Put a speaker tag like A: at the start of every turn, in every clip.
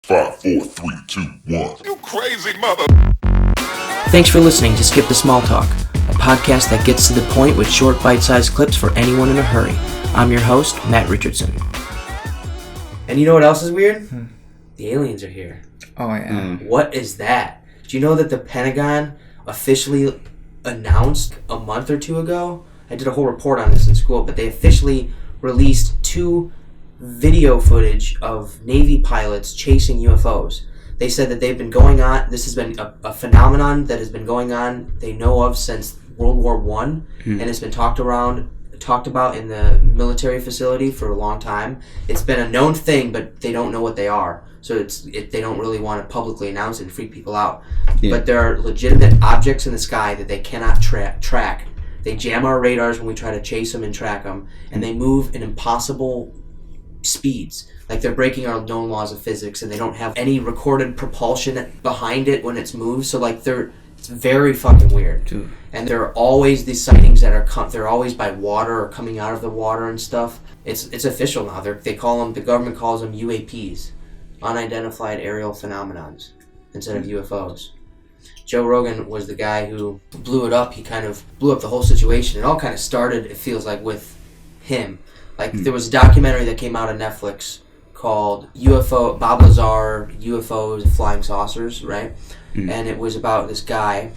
A: 5, 4, 3, 2, 1. You crazy mother.
B: Thanks for listening to Skip the Small Talk, a podcast that gets to the point with short bite-sized clips for anyone in a hurry. I'm your host, Matt Richardson. And you know what else is weird? The aliens are here.
C: Oh, yeah.
B: What is that? Do you know that the Pentagon officially announced a month or two ago? I did a whole report on this in school, but they officially released 2 video footage of Navy pilots chasing UFOs. They said that they've been going on, this has been a phenomenon that has been going on, they know of since World War I, and it's been talked about in the military facility for a long time. It's been a known thing, but they don't know what they are. So they don't really want to publicly announce it and freak people out. Yeah. But there are legitimate objects in the sky that they cannot track. They jam our radars when we try to chase them and track them, and they move in impossible speeds. Like they're breaking our known laws of physics, and they don't have any recorded propulsion behind it when it's moved. So like it's very fucking weird. Dude. And there are always these sightings that are they're always by water or coming out of the water and stuff. It's official now. The government calls them UAPs, unidentified aerial phenomenons, instead of UFOs. Joe Rogan was the guy who blew it up. He kind of blew up the whole situation. It all kind of started, it feels like, with him. Like, there was a documentary that came out on Netflix called Bob Lazar, UFOs, Flying Saucers, right? And it was about this guy.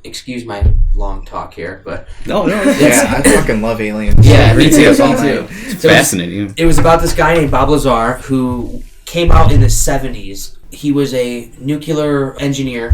B: Excuse my long talk here, but...
C: No, yeah, I fucking love aliens.
B: Yeah, me too.
D: It's fascinating.
B: It was about this guy named Bob Lazar who came out in the 70s. He was a nuclear engineer,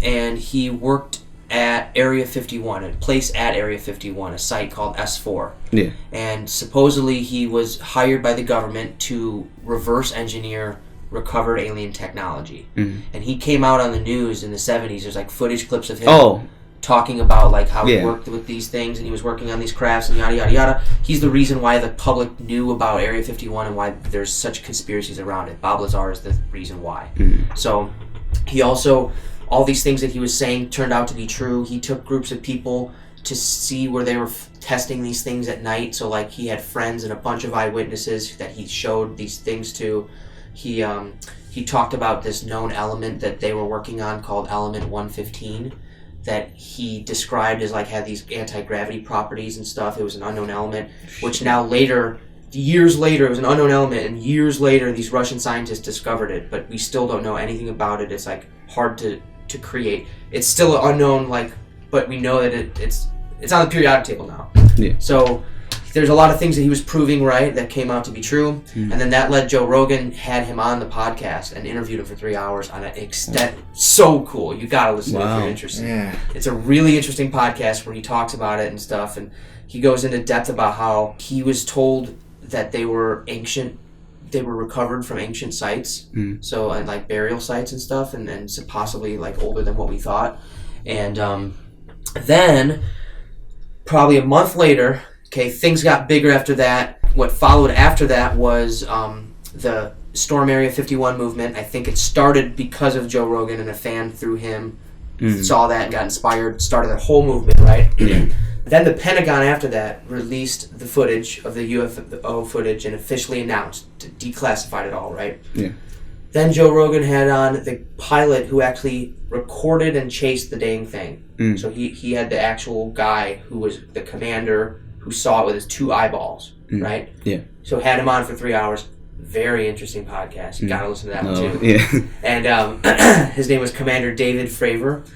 B: and he worked at Area 51, a place at Area 51, a site called S04.
D: Yeah.
B: And supposedly he was hired by the government to reverse engineer recovered alien technology. And he came out on the news in the 70s. There's like footage clips of him talking about like how he worked with these things, and he was working on these crafts and yada yada yada. He's the reason why the public knew about Area 51 and why there's such conspiracies around it. Bob Lazar is the reason why. So he also, all these things that he was saying turned out to be true. He took groups of people to see where they were testing these things at night. So like he had friends and a bunch of eyewitnesses that he showed these things to. He talked about this known element that they were working on called element 115 that he described as like had these anti-gravity properties and stuff. It was an unknown element, which now years later, it was an unknown element, and years later these Russian scientists discovered it, but we still don't know anything about it. It's like hard to create. It's still unknown, like, but we know that it's on the periodic table now. Yeah. So there's a lot of things that he was proving right that came out to be true, and then that led Joe Rogan, had him on the podcast and interviewed him for 3 hours on an extent. So cool. You gotta listen to it if you're interested. Yeah. It's a really interesting podcast where he talks about it and stuff, and he goes into depth about how he was told that they were recovered from ancient sites, so and like burial sites and stuff, and so possibly like older than what we thought. And then probably a month later, things got bigger after that. What followed after that was the Storm Area 51 movement. I think it started because of Joe Rogan, and a fan through him saw that and got inspired, started the whole movement, right? Then the Pentagon after that released the footage of the UFO footage and officially announced, declassified it all, right? Yeah. Then Joe Rogan had on the pilot who actually recorded and chased the dang thing. So he had the actual guy who was the commander who saw it with his 2 eyeballs, right? Yeah. So had him on for 3 hours. Very interesting podcast. You gotta listen to that one too. Yeah. And his name was Commander David Fravor.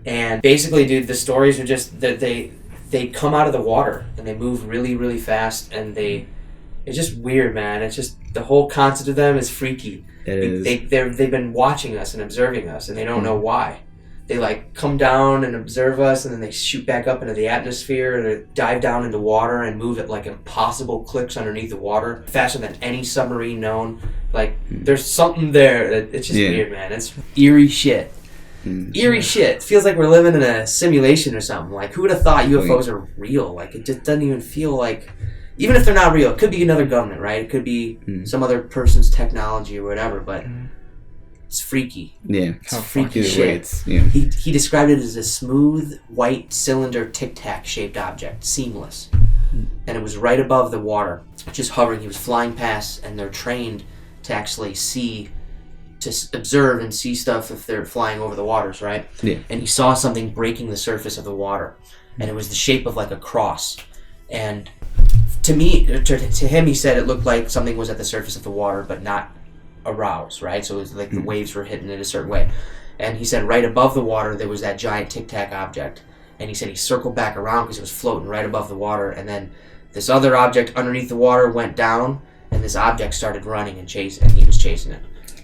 B: And basically, dude, the stories are just that they come out of the water and they move really, really fast, and it's just weird, man. It's just the whole concept of them is freaky.
D: It is.
B: They've been watching us and observing us, and they don't know why. They like come down and observe us, and then they shoot back up into the atmosphere, or they dive down into water and move at like impossible clicks underneath the water, faster than any submarine known. Like there's something there that it's just weird, man. It's eerie shit. Eerie shit. It feels like we're living in a simulation or something. Like, who would have thought UFOs are real? Like, it just doesn't even feel like, even if they're not real, it could be another government, right? It could be some other person's technology or whatever, but it's freaky.
D: Yeah.
B: It's freaky shit. He described it as a smooth, white, cylinder, tic-tac shaped object, seamless. And it was right above the water, just hovering. He was flying past, and they're trained to actually see observe and see stuff if they're flying over the waters, right?
D: Yeah.
B: And he saw something breaking the surface of the water, and it was the shape of like a cross. And to him, he said it looked like something was at the surface of the water, but not aroused, right? So it was like the waves were hitting it a certain way. And he said right above the water there was that giant Tic Tac object. And he said he circled back around because it was floating right above the water, and then this other object underneath the water went down, and this object started running and he was chasing it,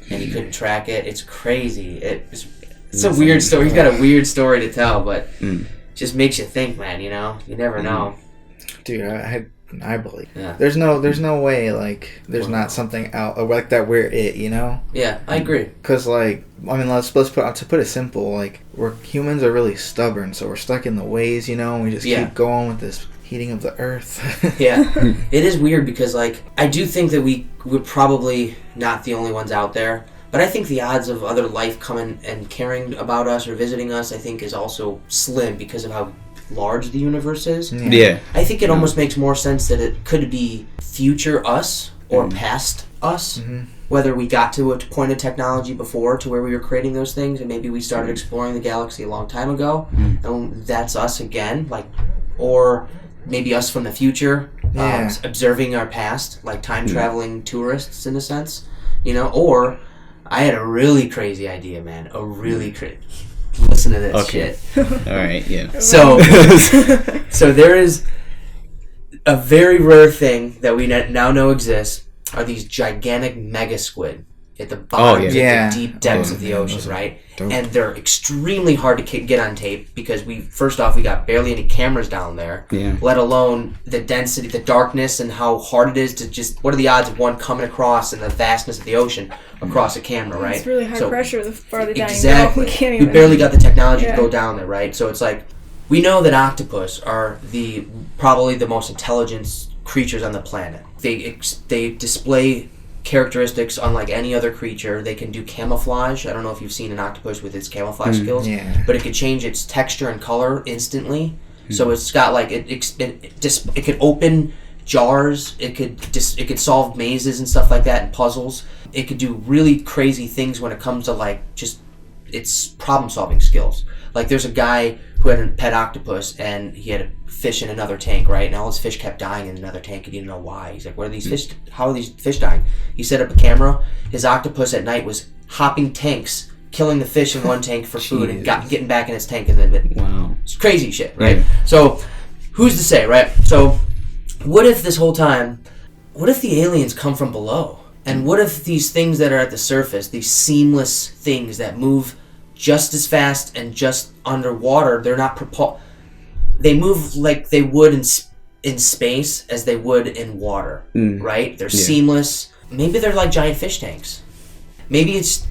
B: and he couldn't track it. It's crazy. It's a weird story. He's got a weird story to tell, but just makes you think, man. You know, you never know.
C: Dude, I believe.
B: Yeah.
C: There's no way like there's not something out like that. We're it, you know.
B: Yeah, I agree.
C: Because like I mean, let's put it simple. Like humans are really stubborn, so we're stuck in the ways, you know. And we just keep going with this heating of the earth.
B: Yeah, it is weird because like I do think that we're probably not the only ones out there, but I think the odds of other life coming and caring about us or visiting us, I think, is also slim because of how large the universe is.
D: Yeah.
B: I think it almost makes more sense that it could be future us or past us. Whether we got to a point of technology before to where we were creating those things, and maybe we started exploring the galaxy a long time ago, and that's us again, like, or maybe us from the future, observing our past, like time traveling tourists in a sense, you know. Or I had a really crazy idea, man. Listen to this shit.
D: All right, yeah.
B: So there is a very rare thing that we now know exists, are these gigantic mega squid at the bottom of the deep depths of the ocean, right?
C: Dope.
B: And they're extremely hard to get on tape because we got barely any cameras down there, let alone the density, the darkness, and how hard it is to just, what are the odds of one coming across in the vastness of the ocean across a camera, right?
E: It's really high pressure the farther down
B: exactly.
E: you go. We can't
B: We
E: even...
B: barely got the technology to go down there, right? So it's like, we know that octopus are probably the most intelligent creatures on the planet. They display characteristics unlike any other creature. They can do camouflage. I don't know if you've seen an octopus with its camouflage skills, but it could change its texture and color instantly. So it's got like it could open jars. It could solve mazes and stuff like that and puzzles. It could do really crazy things when it comes to like just its problem solving skills. Like there's a guy who had a pet octopus and he had a fish in another tank, right? And all his fish kept dying in another tank. He didn't know why. He's like, what are these fish? How are these fish dying? He set up a camera. His octopus at night was hopping tanks, killing the fish in one tank for food and getting back in its tank. And then it's crazy shit, right? So who's to say, right? So what if this whole time, what if the aliens come from below? And what if these things that are at the surface, these seamless things that move just as fast and just underwater, they're not they move like they would in space as they would in water, right? They're seamless. Maybe they're like giant fish tanks. Maybe it's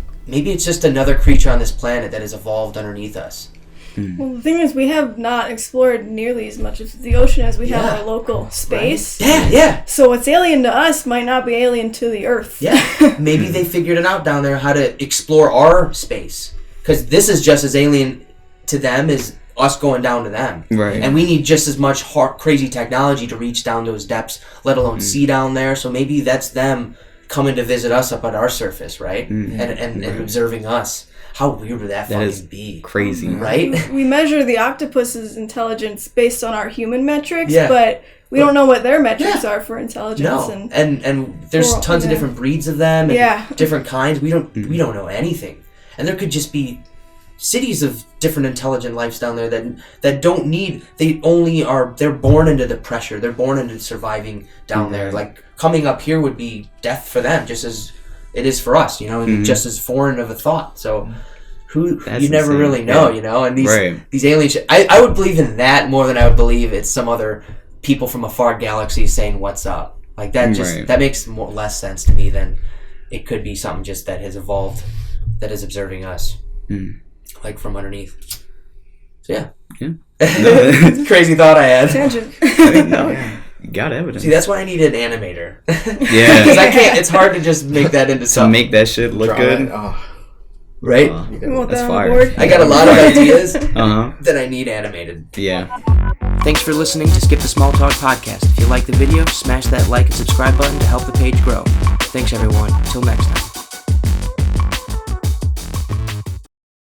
B: just another creature on this planet that has evolved underneath us.
E: Well, the thing is, we have not explored nearly as much of the ocean as we have our local space.
B: Right? Yeah.
E: So what's alien to us might not be alien to the Earth.
B: Yeah. Maybe they figured it out down there how to explore our space. Because this is just as alien to them as us going down to them.
D: Right.
B: And we need just as much crazy technology to reach down those depths, let alone see down there. So maybe that's them coming to visit us up at our surface, right? And observing us. How weird would that fucking be?
D: Crazy.
B: Right?
E: We measure the octopus's intelligence based on our human metrics, but we don't know what their metrics are for intelligence.
B: No. And there's tons of different breeds of them and different kinds. We don't know anything. And there could just be cities of different intelligent lives down there that don't need, they're born into the pressure. They're born into surviving down there. Like coming up here would be death for them, just as it is for us, you know, and just as foreign of a thought. So you never really know, you know, and these alien shit, I would believe in that more than I would believe it's some other people from a far galaxy saying what's up. Like that that makes less sense to me than it could be something just that has evolved, that is observing us, like from underneath. So crazy thought I had.
E: Tangent.
D: You got evidence.
B: See, that's why I need an animator.
D: Yeah.
B: Because I can't. It's hard to just make that into something.
D: To make that shit look good.
B: Right?
D: That's fire.
B: I got a lot of ideas that I need animated.
D: Yeah.
B: Thanks for listening to Skip the Small Talk podcast. If you like the video, smash that like and subscribe button to help the page grow. Thanks, everyone. Until next time.